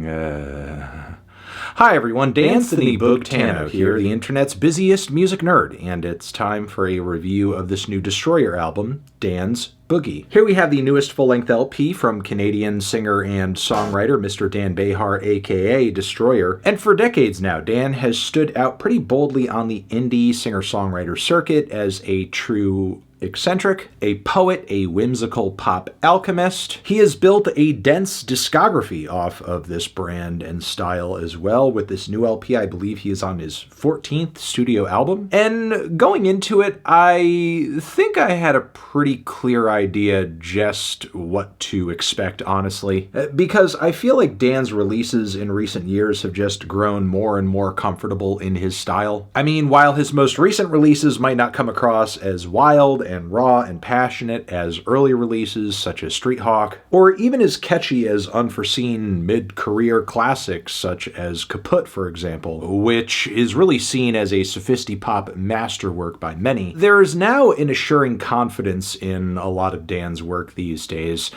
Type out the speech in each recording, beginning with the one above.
Hi everyone, D'Anthony Boogtano here, the internet's busiest music nerd, and it's time for a review of this new Destroyer album, Dan's Boogie. Here we have the newest full-length LP from Canadian singer and songwriter Mr. Dan Behar, aka Destroyer. And for decades now, Dan has stood out pretty boldly on the indie singer-songwriter circuit as a true eccentric, a poet, a whimsical pop alchemist. He has built a dense discography off of this brand and style as well. With this new LP, I believe he is on his 14th studio album. And going into it, I think I had a pretty clear idea just what to expect, honestly. Because I feel like Dan's releases in recent years have just grown more and more comfortable in his style. I mean, while his most recent releases might not come across as wild and raw and passionate as early releases such as Street Hawk, or even as catchy as unforeseen mid-career classics such as Kaput, for example, which is really seen as a SOPHISTI-POP masterwork by many, there is now an assuring confidence in a lot of Dan's work these days,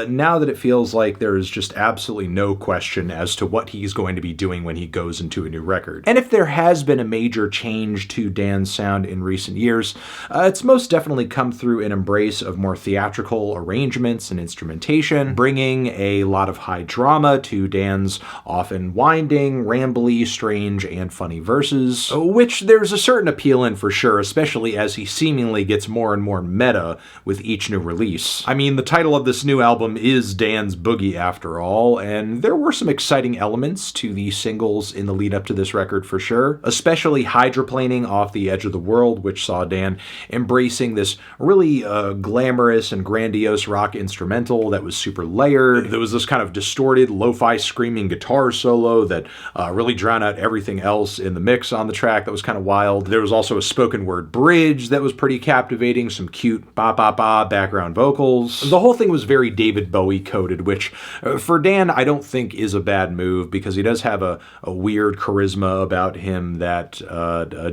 now that it feels like there is just absolutely no question as to what he's going to be doing when he goes into a new record. And if there has been a major change to Dan's sound in recent years, it's most definitely come through an embrace of more theatrical arrangements and instrumentation, bringing a lot of high drama to Dan's often winding, rambly, strange, and funny verses, which there's a certain appeal in for sure, especially as he seemingly gets more and more meta with each new release. I mean, the title of this new album is Dan's Boogie after all, and there were some exciting elements to the singles in the lead up to this record for sure, especially Hydroplaining Off the Edge of the World, which saw Dan embracing this really glamorous and grandiose rock instrumental that was super layered. There was this kind of distorted, lo-fi screaming guitar solo that really drowned out everything else in the mix on the track. That was kind of wild. There was also a spoken word bridge that was pretty captivating, some cute ba-ba-ba background vocals. The whole thing was very David Bowie coded, which for Dan I don't think is a bad move because he does have a weird charisma about him that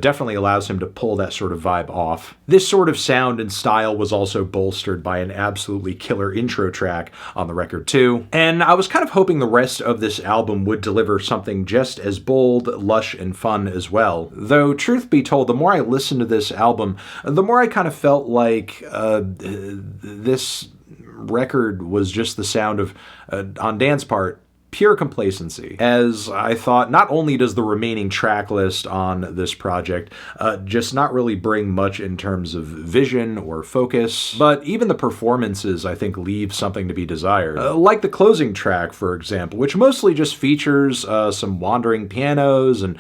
definitely allows him to pull that sort of vibe off. This sort of sound and style was also bolstered by an absolutely killer intro track on the record too. And I was kind of hoping the rest of this album would deliver something just as bold, lush, and fun as well. Though, truth be told, the more I listened to this album, the more I kind of felt like this record was just the sound of, on Dan's part, pure complacency, as I thought not only does the remaining track list on this project just not really bring much in terms of vision or focus, but even the performances I think leave something to be desired. Like the closing track, for example, which mostly just features some wandering pianos and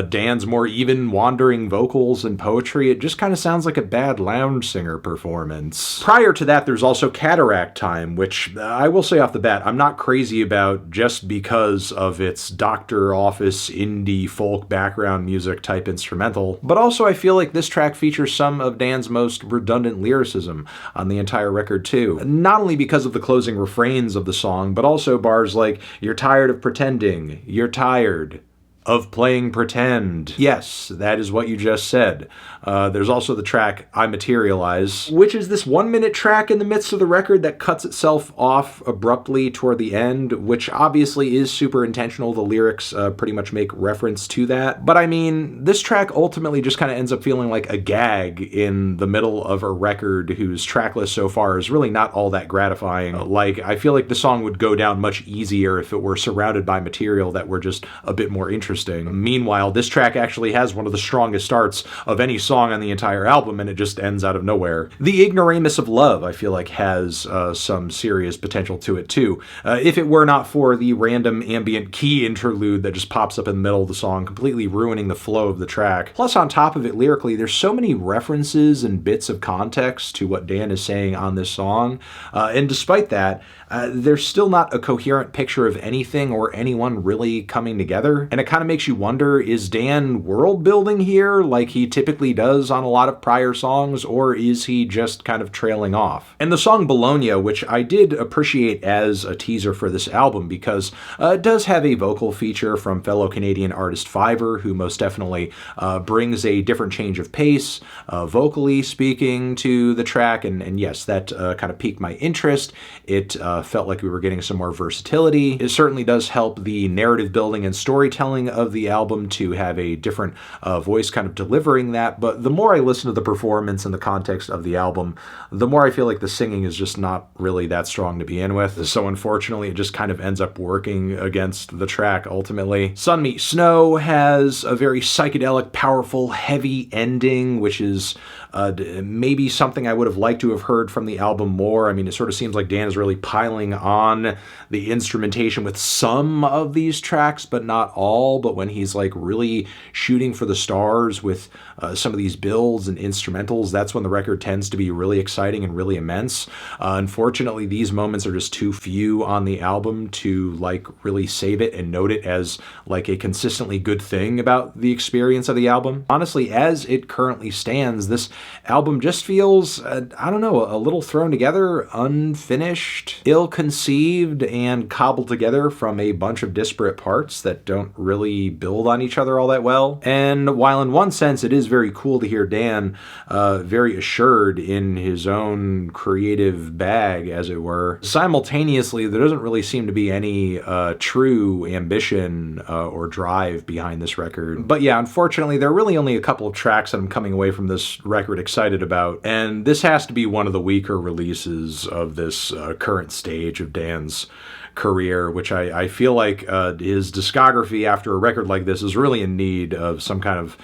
Dan's more even wandering vocals and poetry. It just kind of sounds like a bad lounge singer performance. Prior to that, there's also Cataract Time, which I will say off the bat, I'm not crazy about just because of its doctor office indie folk background music type instrumental, but also I feel like this track features some of Dan's most redundant lyricism on the entire record too. Not only because of the closing refrains of the song, but also bars like, "You're tired of pretending, you're tired of playing pretend." Yes, that is what you just said. There's also the track I Materialize, which is this 1-minute track in the midst of the record that cuts itself off abruptly toward the end, which obviously is super intentional. The lyrics pretty much make reference to that. But I mean, this track ultimately just kind of ends up feeling like a gag in the middle of a record whose track list so far is really not all that gratifying. Like, I feel like the song would go down much easier if it were surrounded by material that were just a bit more interesting. Meanwhile, this track actually has one of the strongest starts of any song on the entire album, and it just ends out of nowhere. The Ignoramus of Love, I feel like, has some serious potential to it too. If it were not for the random ambient key interlude that just pops up in the middle of the song, completely ruining the flow of the track. Plus, on top of it, lyrically, there's so many references and bits of context to what Dan is saying on this song, and despite that, there's still not a coherent picture of anything or anyone really coming together, and it kind kind of makes you wonder, is Dan world building here like he typically does on a lot of prior songs, or is he just kind of trailing off? And the song Bologna, which I did appreciate as a teaser for this album because it does have a vocal feature from fellow Canadian artist Fiverr, who most definitely brings a different change of pace, vocally speaking, to the track, and yes, that kind of piqued my interest. It felt like we were getting some more versatility. It certainly does help the narrative building and storytelling of the album to have a different voice kind of delivering that, but the more I listen to the performance in the context of the album, the more I feel like the singing is just not really that strong to begin with. So unfortunately, it just kind of ends up working against the track ultimately. Sun Meets Snow has a very psychedelic, powerful, heavy ending, which is maybe something I would have liked to have heard from the album more. I mean, it sort of seems like Dan is really piling on the instrumentation with some of these tracks, but not all. But when he's like really shooting for the stars with some of these builds and instrumentals, that's when the record tends to be really exciting and really immense. Unfortunately, these moments are just too few on the album to like really save it and note it as like a consistently good thing about the experience of the album. Honestly, as it currently stands, this album just feels, I don't know, a little thrown together, unfinished, ill-conceived, and cobbled together from a bunch of disparate parts that don't really build on each other all that well. And while in one sense it is very cool to hear Dan very assured in his own creative bag, as it were, simultaneously there doesn't really seem to be any true ambition or drive behind this record. But yeah, unfortunately, there are really only a couple of tracks that I'm coming away from this record excited about, and this has to be one of the weaker releases of this current stage of Dan's career, which I feel like his discography after a record like this is really in need of some kind of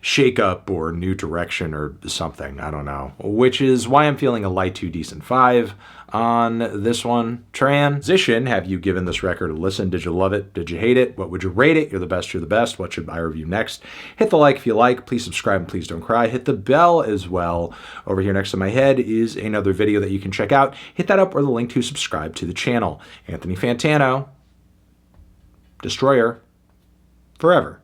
shake-up or new direction or something, I don't know. Which is why I'm feeling a light to decent 5 on this one. Transition, have you given this record a listen? Did you love it? Did you hate it? What would you rate it? You're the best, you're the best. What should I review next? Hit the like if you like. Please subscribe and please don't cry. Hit the bell as well. Over here next to my head is another video that you can check out. Hit that up or the link to subscribe to the channel. Anthony Fantano, Destroyer, forever.